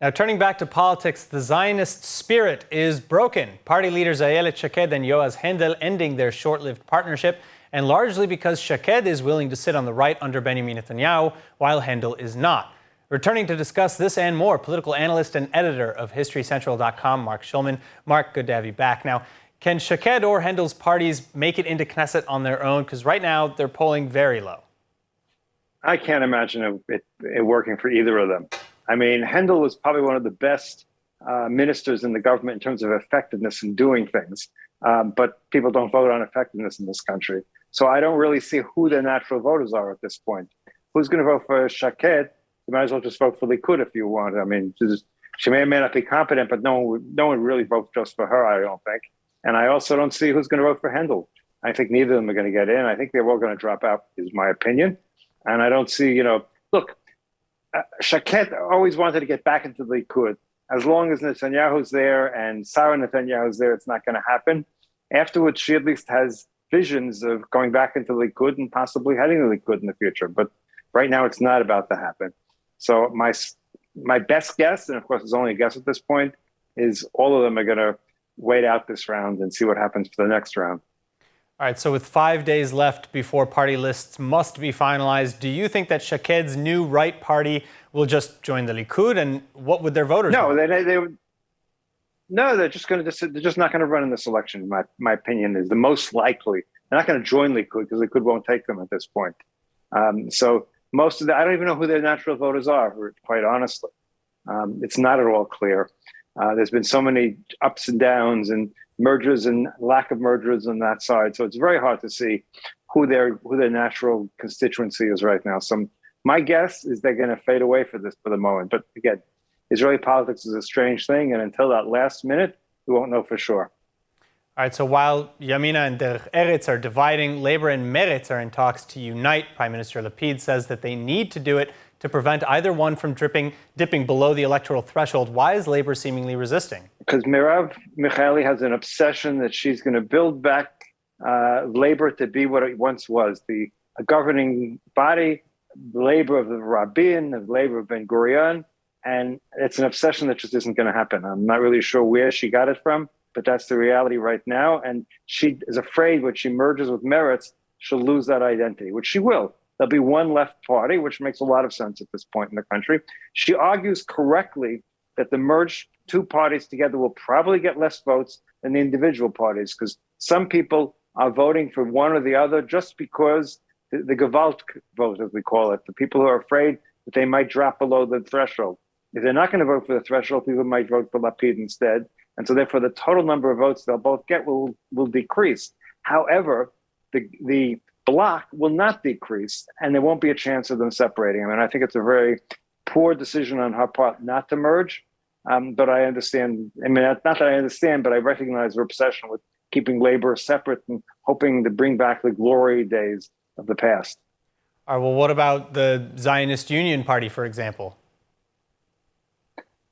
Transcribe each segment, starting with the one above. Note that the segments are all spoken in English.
Now, turning back to politics, the Zionist spirit is broken. Party leaders Ayelet Shaked and Yoaz Hendel ending their short-lived partnership, and largely because Shaked is willing to sit on the right under Benjamin Netanyahu, while Hendel is not. Returning to discuss this and more, political analyst and editor of HistoryCentral.com, Marc Schulman. Marc, good to have you back. Now, can Shaked or Hendel's parties make it into Knesset on their own? Because right now, they're polling very low. I can't imagine it working for either of them. I mean, Hendel was probably one of the best ministers in the government in terms of effectiveness in doing things. But people don't vote on effectiveness in this country. So I don't really see who the natural voters are at this point. Who's going to vote for Shaked? You might as well just vote for Likud if you want. I mean, she may or may not be competent, but no one really votes just for her, I don't think. And I also don't see who's going to vote for Hendel. I think neither of them are going to get in. I think they're all going to drop out, is my opinion. And I don't see, look, Shaked always wanted to get back into the Likud. As long as Netanyahu's there and Sarah Netanyahu's there, it's not going to happen. Afterwards, she at least has visions of going back into the Likud and possibly heading the Likud in the future. But right now, it's not about to happen. So my best guess, and of course it's only a guess at this point, is all of them are going to wait out this round and see what happens for the next round. All right, so with 5 days left before party lists must be finalized, do you think that Shaked's new right party will just join the Likud, and what would their voters No, want? they're just not going to run in this election. My opinion is the most likely. They're not going to join Likud because Likud won't take them at this point. So most of I don't even know who their natural voters are, quite honestly. It's not at all clear. There's been so many ups and downs and mergers and lack of mergers on that side. So it's very hard to see who their natural constituency is right now. So my guess is they're going to fade away for the moment. But again, Israeli politics is a strange thing. And until that last minute, we won't know for sure. All right, so while Yamina and Derech Eretz are dividing, Labor and Meretz are in talks to unite. Prime Minister Lapid says that they need to do it to prevent either one from dipping below the electoral threshold. Why is Labor seemingly resisting? Because Merav Michaeli has an obsession that she's going to build back Labor to be what it once was, the governing body, the Labor of the Rabin, the Labor of Ben Gurion. And it's an obsession that just isn't going to happen. I'm not really sure where she got it from, but that's the reality right now. And she is afraid when she merges with Meretz, she'll lose that identity, which she will. There'll be one left party, which makes a lot of sense at this point in the country. She argues correctly that the merged two parties together will probably get less votes than the individual parties, because some people are voting for one or the other just because the Gewalt vote, as we call it, the people who are afraid that they might drop below the threshold. If they're not going to vote for the threshold, people might vote for Lapid instead. And so therefore, the total number of votes they'll both get will decrease. However, the block will not decrease, and there won't be a chance of them separating. I mean, I think it's a very poor decision on her part not to merge. But I understand. I mean, not that I understand, but I recognize her obsession with keeping Labor separate and hoping to bring back the glory days of the past. All right, well, what about the Zionist Union Party, for example?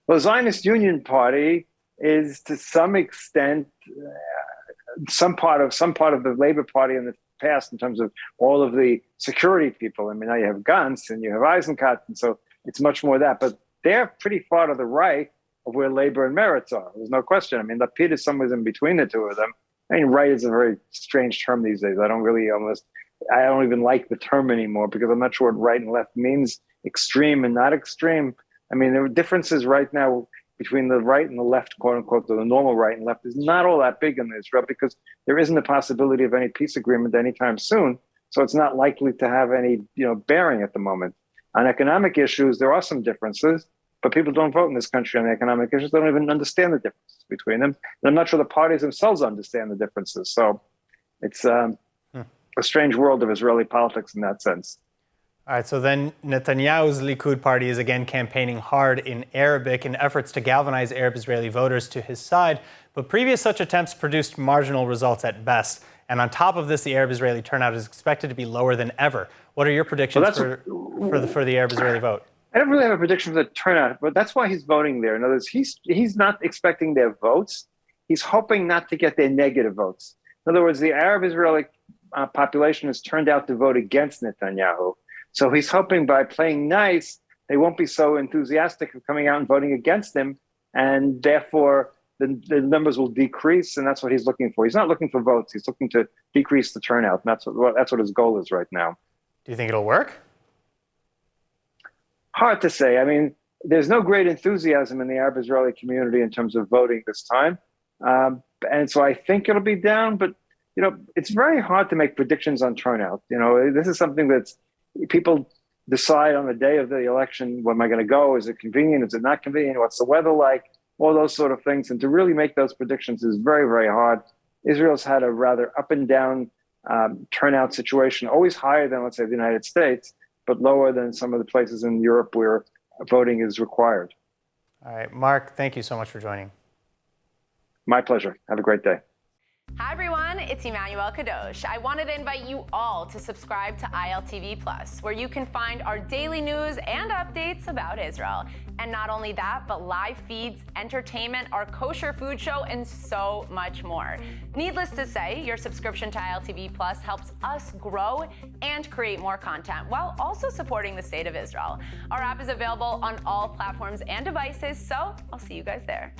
Well, the Zionist Union Party is, to some extent, some part of the Labor Party in the past in terms of all of the security people. I mean, now you have Gantz and you have Eisenkot, and so it's much more that. But they're pretty far to the right of where Labor and Meretz are. There's no question. I mean, Lapid is somewhere in between the two of them. I mean, right is a very strange term these days. I don't even like the term anymore because I'm not sure what right and left means, extreme and not extreme. I mean, there are differences right now between the right and the left, quote unquote, the normal right and left is not all that big in Israel because there isn't a possibility of any peace agreement anytime soon. So it's not likely to have any, bearing at the moment. On economic issues, there are some differences, but people don't vote in this country on the economic issues. They don't even understand the differences between them. And I'm not sure the parties themselves understand the differences. So it's a strange world of Israeli politics in that sense. All right, so then Netanyahu's Likud party is again campaigning hard in Arabic in efforts to galvanize Arab Israeli voters to his side. But previous such attempts produced marginal results at best. And on top of this, the Arab Israeli turnout is expected to be lower than ever. What are your predictions for the Arab Israeli vote? I don't really have a prediction for the turnout, but that's why he's voting there. In other words, he's not expecting their votes. He's hoping not to get their negative votes. In other words, the Arab Israeli population has turned out to vote against Netanyahu. So he's hoping by playing nice they won't be so enthusiastic of coming out and voting against him, and therefore the numbers will decrease, and that's what he's looking for. He's not looking for votes. He's looking to decrease the turnout, and that's what his goal is right now. Do you think it'll work? Hard to say. I mean, there's no great enthusiasm in the Arab Israeli community in terms of voting this time. And so I think it'll be down, but, it's very hard to make predictions on turnout. This is something that's people decide on the day of the election. Where am I going to go? Is it convenient? Is it not convenient? What's the weather like? All those sort of things. And to really make those predictions is very, very hard. Israel's had a rather up and down turnout situation, always higher than, let's say, the United States, but lower than some of the places in Europe where voting is required. All right, Marc, thank you so much for joining. My pleasure. Have a great day. Hi everyone, it's Emmanuel Kadosh. I wanted to invite you all to subscribe to ILTV Plus, where you can find our daily news and updates about Israel. And not only that, but live feeds, entertainment, our kosher food show, and so much more. Needless to say, your subscription to ILTV Plus helps us grow and create more content while also supporting the state of Israel. Our app is available on all platforms and devices, so I'll see you guys there.